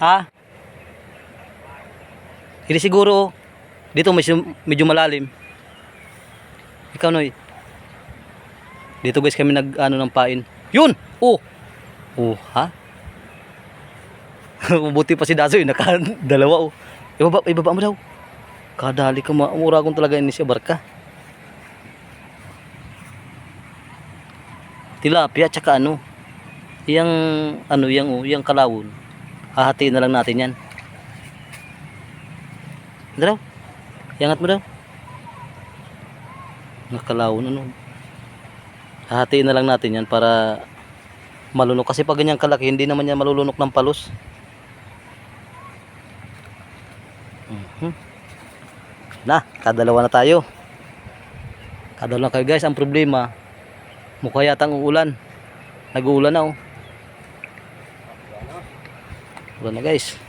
Ha? Hindi siguro. Dito medyo malalim. Ikaw, Noy. Dito guys kami nag ano ng pain. Yun! Oh! Oh, ha? Mabuti pa si Dazo, naka-dalawa oh. Ibaba mo daw. Kadali ka, maura kong talaga ini siya barka. Tilapia tsaka ano. Yang kalawon. Hahatiin na lang natin yan. Daw. Iangat mo daw. Nakalawon ano. Hahatiin na lang natin yan para malunok. Kasi pag ganyang kalaki, hindi naman yan malulunok ng palos. Na, kadalawa na tayo. Kadalawa na kayo guys. Ang problema, mukha yatang uulan. Nag-uulan na oh. Ulan na guys.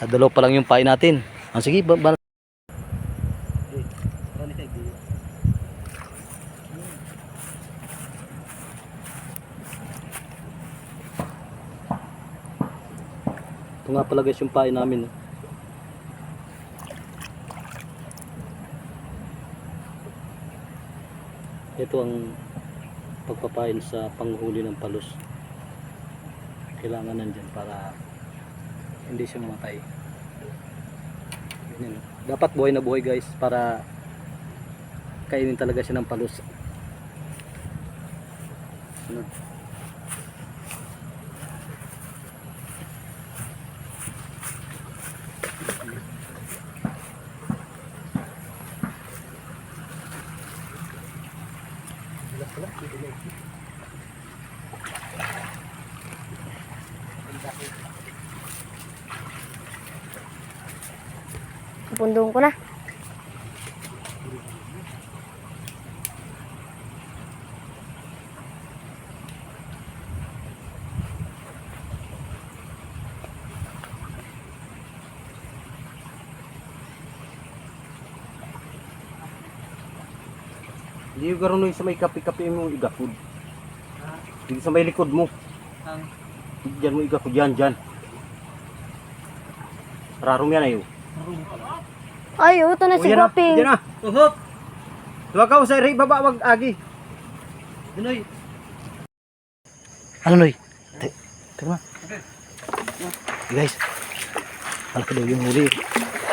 Kadalawa pa lang yung pain natin. Sige, ito nga pala guys yung pain namin. Ito ang pagpapain sa panghuli ng palos. Kailangan nandyan para hindi siya mamatay. Ganyan. Dapat buhay na buhay guys para kainin talaga siya ng palos. Ano? Pundong ko na. Hindi yung gano'n sa may kapi-kapi mo igapod. Hindi sa may likod mo. Diyan mo igapod yan, dyan. Rarom yan ayo. Ay, ito na si Guwaping. Diyan na. Tuhop. Tuwag ka sa rin baba, wag agi. Dinoy. Ano Noy? Teka na. Guys. Malaki daw yung huli.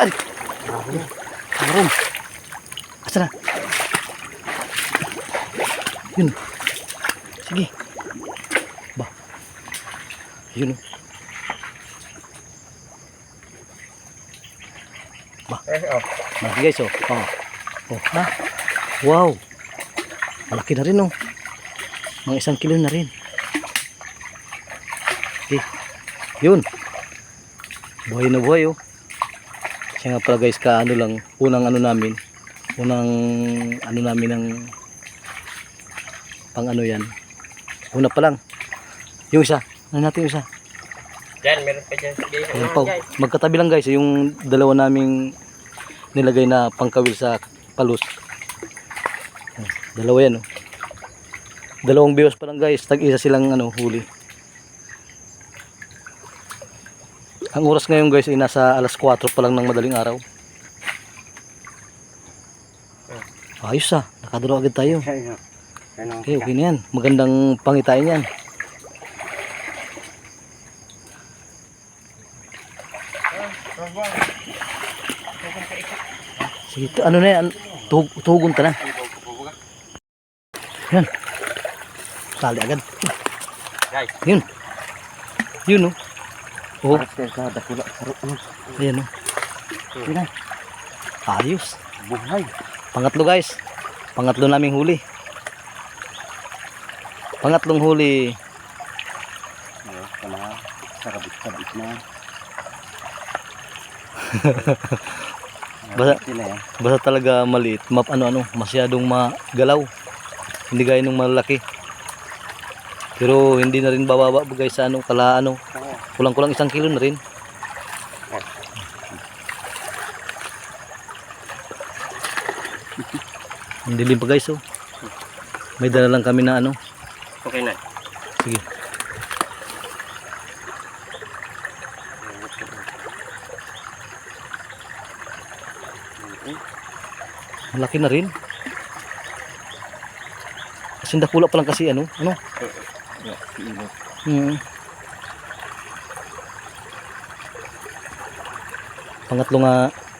Ay! Arom. Asa na? Yun. Sige. Ba. Yun. Ba. Malaki guys oh. Oh. Oh, ha? Wow. Malaki na rin oh. Mga 1 kilo na rin. Okay. Yun. Buhay na buhay oh. Siya nga pala guys ano lang. Unang ano namin ng pang ano yan. Una pa lang. Yung isa. Ano natin yung isa? Diyan, meron pa dyan. Ayan pa. Magkatabi lang guys. Yung dalawa naming nilagay na pangkawil sa palos. Dalawa yan oh. Dalawang biwas pa lang guys. Tag-isa silang ano, huli. Ang oras ngayon guys ay nasa alas 4 pa lang ng madaling araw. Ayos ah. Nakaduro agad tayo. Okay, okay na yan. Magandang pangitain yan. Sige, ano na yan? Tuhugon ka na. Yan. Sali agad. Yun. Yun oh. Oh. Ayan oh. Yun. Ayos. Buhay. Pangatlo guys. Pangatlo naming huli. Pangatlong huli. Sabit na. Basta talaga maliit. Masyadong magalaw. Hindi gaya nung malaki. Pero hindi na rin bababa guys sa kulang-kulang 1 kilo na rin. Ang dilim pa guys oh. May dala lang kami na ano. Okay na. Sige. Malaki na rin. Kasi dakula pa lang kasi ano? Hmm.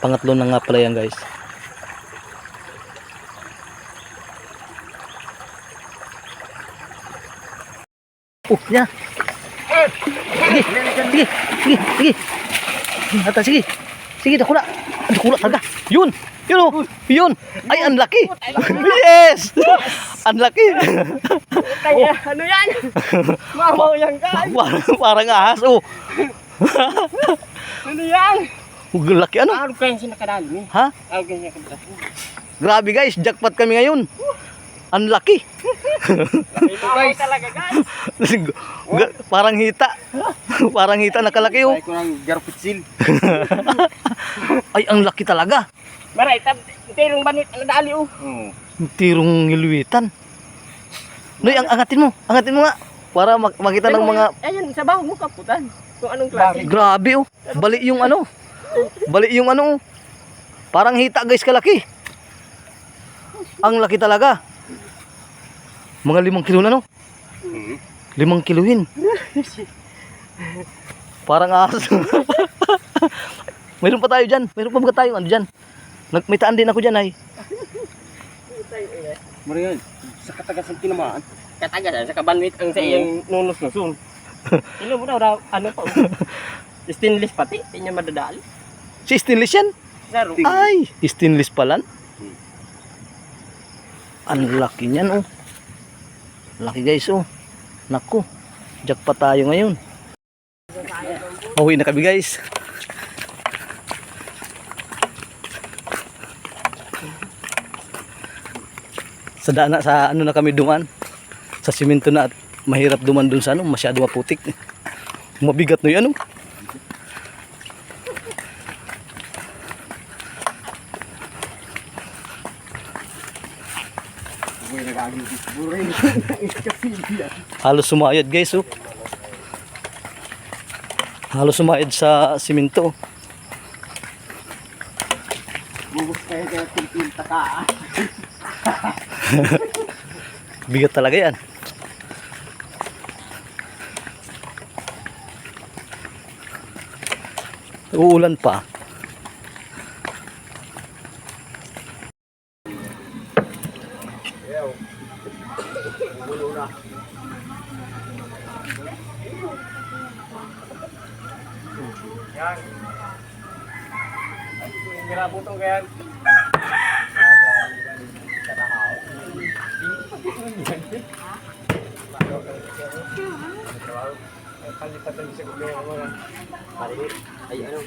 Pangatlo na nga pala yan guys. Oh, yan. Sige, sige, sige, sige. Ata, sige. Sige, dakula. Dakula talaga. Yun. Yun oh. Yun. Ay, ang laki. Yes. Ang laki. Kaya, ano yan? Mamaw yan guys. Parang ahas oh. Ano yan? Ang laki ano? Araw kayo sinakadali. Ha? Araw kayo sinakadali. Grabe guys, jackpot kami ngayon. Ang laki. Guys, talaga guys. Parang hita. Parang hita nakalaki oh. Ay ko ng garpitsil. Ay, ang laki talaga. Maray, tirong banit ang dali oh. Tirong hilwitan. Noy, angatin mo. Angatin mo nga. Para makita ng mga... Ayan, sa baho mo kaputan. Kung anong klase. Grabe oh. Bali yung ano. Bali yung ano. Parang hita guys kalaki. Ang laki talaga. Mga 5 kilo na no? 5 kiluhin. Parang ahas. Mayroon pa tayo dyan. Mayroon pa ba tayo ano dyan? May taan din ako dyan ay. Marian, sa katagas ng tinamaan. Katagas, sa kabanwit ang sa iyang nunos-nusun. Sino mo daw, ano pa? Stainless pati, hindi niya madadali. Si stainless yan? Saro. Ay, stainless pala. Ang laki niyan oh. Laki guys oh. Naku, jackpot tayo ngayon. Uwi na kami guys. Sa ano na kami duman. Sa simento na at mahirap duman dun sa ano, masyado maputik. Mabigat na 'yan oh. Halos sumayad guys oh. Halos sumayad sa simento. Bubos kayo kaya kumpilta ka. Bigat talaga yan. Uulan pa. Yan. Grabe to kaya. Kalipatan sa gobyerno mo. Ay ano?